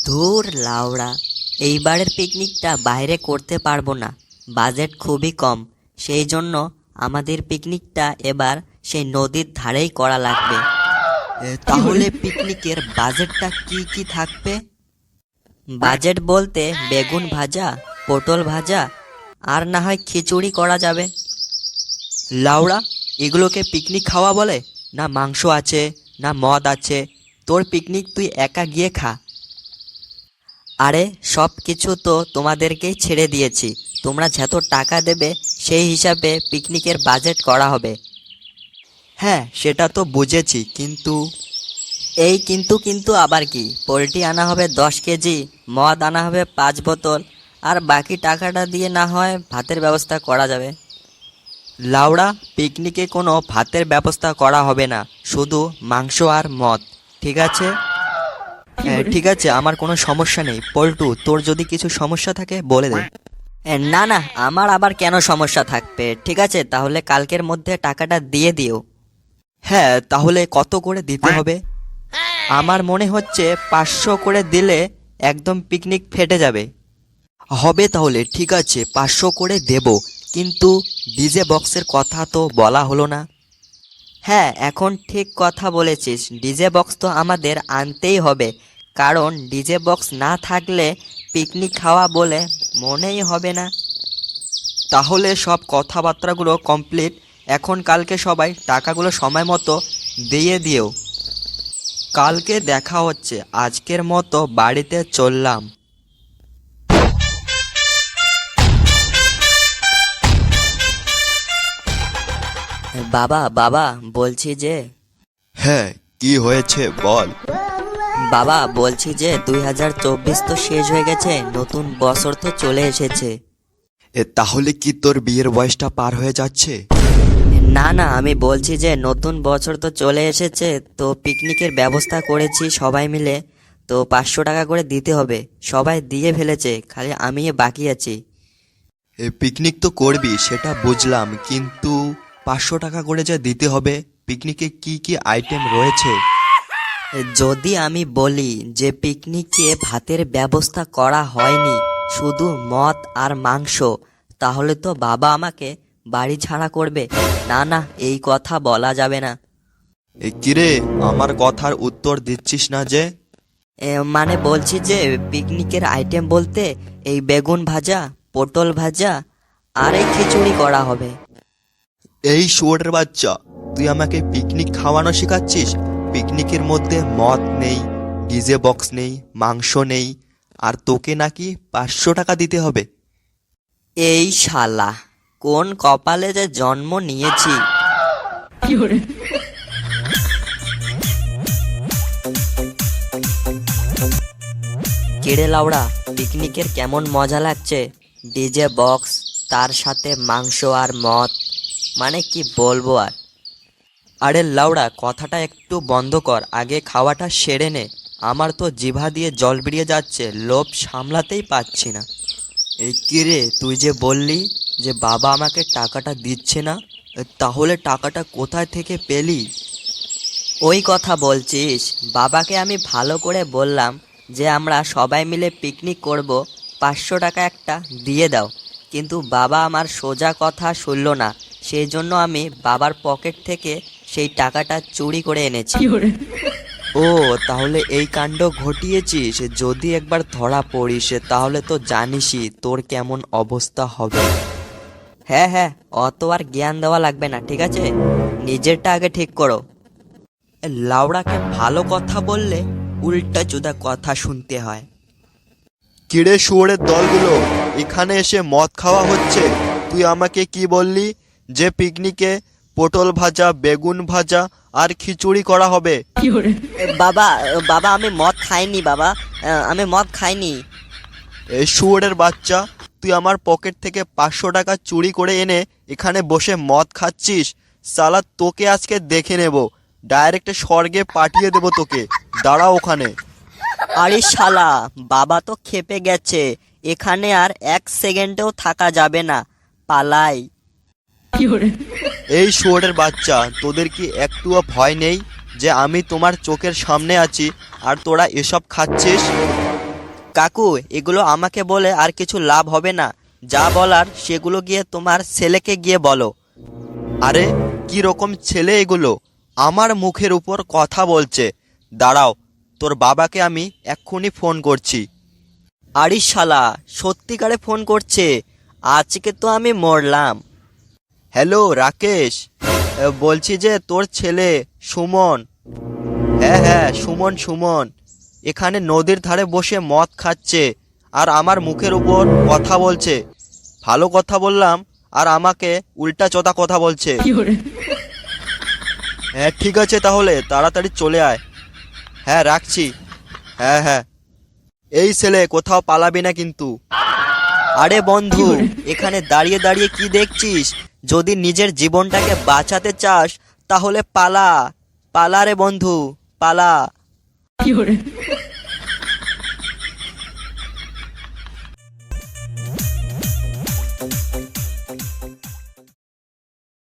ধুর লাউড়া, এইবারের পিকনিকটা বাইরে করতে পারবো না, বাজেট খুবই কম। সেই জন্য আমাদের পিকনিকটা এবার সেই নদীর ধারেই করা লাগবে। তাহলে পিকনিকের বাজেটটা কি কি থাকবে? বাজেট বলতে বেগুন ভাজা, পটল ভাজা আর না হয় খিচুড়ি করা যাবে। লাউড়া, এগুলোকে পিকনিক খাওয়া বলে? না মাংস আছে, না মদ আছে, তোর পিকনিক তুই একা গিয়ে খা। আরে সব কিছু তো তোমাদেরকেই ছেড়ে দিয়েছি, তোমরা যত টাকা দেবে সেই হিসাবে পিকনিকের বাজেট করা হবে। হ্যাঁ সেটা তো বুঝেছি, কিন্তু এই কিন্তু কিন্তু আবার কি? পোলট্রি আনা হবে 10 কেজি, মদ আনা হবে 5 বোতল, আর বাকি টাকাটা দিয়ে না হয় ভাতের ব্যবস্থা করা যাবে। লাউড়া, পিকনিকে কোনো ভাতের ব্যবস্থা করা হবে না, শুধু মাংস আর মদ, ঠিক আছে? ঠিক আছে, আমার কোনো সমস্যা নেই। পল্টু, তোর যদি কিছু সমস্যা থাকে বলে দে। না না, আমার আবার কেন সমস্যা থাকবে? ঠিক আছে, তাহলে কালকের মধ্যে টাকাটা দিয়ে দিও। হ্যাঁ, তাহলে কত করে দিতে হবে? আমার মনে হচ্ছে 500 করে দিলে একদম পিকনিক ফেটে যাবে। হবে তাহলে, ঠিক আছে 500 করে দেব, কিন্তু ডিজে বক্সের কথা তো বলা হলো না। হ্যাঁ, এখন ঠিক কথা বলেছিস, ডিজে বক্স তো আমাদের আনতেই হবে, কারণ ডিজে বক্স না থাকলে পিকনিক খাওয়া বলে মনেই হবে না। তাহলে সব কথাবার্তাগুলো কমপ্লিট, এখন কালকে সবাই টাকাগুলো সময় মতো দিয়ে দিও। কালকে দেখা হচ্ছে, আজকের মতো বাড়িতে চললাম। বাবা বাবা বলছি যে হ্যাঁ, কি হয়েছে বল। বাবা বলছি যে 2024 তো শেষ হয়ে গেছে, নতুন বছর তো চলে এসেছে। তাহলে কি তোর বিয়ের বয়সটা পার হয়ে যাচ্ছে? না না, আমি বলছি যে নতুন বছর তো চলে এসেছে, তো পিকনিকের ব্যবস্থা করেছি সবাই মিলে, তো 500 টাকা করে দিতে হবে। সবাই দিয়ে ফেলেছে, খালি আমি বাকি আছি। পিকনিক তো করবি সেটা বুঝলাম, কিন্তু 500 টাকা করে যে দিতে হবে, পিকনিকে কি কি আইটেম রয়েছে? যদি আমি বলি যে পিকনিকে ভাতের ব্যবস্থা করা হয়নি, শুধু মদ আর মাংস, তাহলে তো বাবা আমাকে বাড়ি ছাড়া করবে। না না, এই কথা বলা যাবে না। কিরে, আমার কথার উত্তর দিচ্ছিস না যে? মানে বলছি যে পিকনিকের আইটেম বলতে এই বেগুন ভাজা, পটল ভাজা আর এই খিচুড়ি করা হবে। এই শুয়োরের বাচ্চা, তুই আমাকে পিকনিক খাওয়ানো শেখাচ্ছিস? পিকনিকের মধ্যে মদ নেই, ডিজে বক্স নেই, মাংস নেই, আর তোকে নাকি 500 টাকা দিতে হবে? এই শালা, কোন কপালে যে জন্ম নিয়েছি। কেড়ে লাউড়া, পিকনিকের কেমন মজা লাগছে? ডিজে বক্স, তার সাথে মাংস আর মদ, মানে কি বলবো আর। আরে লাউড়া, কথাটা একটু বন্ধ কর, আগে খাওয়াটা সেরে নে। আমার তো জিভা দিয়ে জল বেরিয়ে যাচ্ছে, লোভ সামলাতেই পারছি না। এই কিরে, তুই যে বললি যে বাবা আমাকে টাকাটা দিচ্ছে না, তাহলে টাকাটা কোথায় থেকে পেলি? ওই কথা বলছিস? বাবাকে আমি ভালো করে বললাম যে আমরা সবাই মিলে পিকনিক করব, 500 টাকা একটা দিয়ে দাও, কিন্তু বাবা আমার সোজা কথা শুনল না। সেই জন্য আমি বাবার পকেট থেকে সেই টাকাটা চুরি করে এনেছি। ও, তাহলে এই কাণ্ড ঘটিয়েছিস। যদি একবার ধরা পড়িস তাহলে তো জানিসই তোর কেমন অবস্থা হবে। হ্যাঁ হ্যাঁ, অত আর জ্ঞান দেওয়া লাগবে না, ঠিক আছে? নিজেরটা আগে ঠিক করো। লাউড়াকে ভালো কথা বললে উল্টা চুদা কথা শুনতে হয়। কিরে শুয়োরের দলগুলো, এখানে এসে মদ খাওয়া হচ্ছে। তুই আমাকে কি বললি যে পিকনিকে পটল ভাজা, বেগুন ভাজা আর খিচুড়ি করা হবে? বাবা বাবা, আমি মদ খাইনি বাবা, আমি মদ খাইনি। এই শুয়োরের বাচ্চা, তুই আমার পকেট থেকে 500 টাকা চুরি করে এনে এখানে বসে মদ খাচ্ছিস। সালা, তোকে আজকে দেখে নেব, ডাইরেক্ট স্বর্গে পাঠিয়ে দেব তোকে। দাঁড়া ওখানে। আরে শালা, বাবা তো খেপে গেছে, এখানে আর 1 সেকেন্ডেও থাকা যাবে না, পালাই। এই শুয়োরের বাচ্চা, তোদের কি একটুও ভয় নেই যে আমি তোমার চোখের সামনে আছি আর তোরা এসব খাচ্ছিস? কাকু, এগুলো আমাকে বলে আর কিছু লাভ হবে না। যা বলার সেগুলো গিয়ে তোমার ছেলেকে গিয়ে বলো। আরে কি রকম ছেলে এগুলো, আমার মুখের উপর কথা বলছে। দাঁড়াও, তোর বাবাকে আমি এক্ষুনি ফোন করছি। আরে শালা, সত্যিকারে ফোন করছে। আজকে তো আমি মরলাম। হ্যালো রাকেশ, বলছি যে তোর ছেলে সুমন, হ্যাঁ হ্যাঁ সুমন সুমন, এখানে নদীর ধারে বসে মদ খাচ্ছে আর আমার মুখের উপর কথা বলছে। ভালো কথা বললাম আর আমাকে উল্টা চোদা কথা বলছে। হ্যাঁ ঠিক আছে, তাহলে তাড়াতাড়ি চলে আয়। হ্যাঁ রাখছি। হ্যাঁ হ্যাঁ, এই ছেলে কোথাও পালাবি না কিন্তু। আরে বন্ধু, এখানে দাঁড়িয়ে দাঁড়িয়ে কি দেখছিস? যদি নিজের জীবনটাকে বাঁচাতে চাস তাহলে পালা। পালা রে বন্ধু, পালা।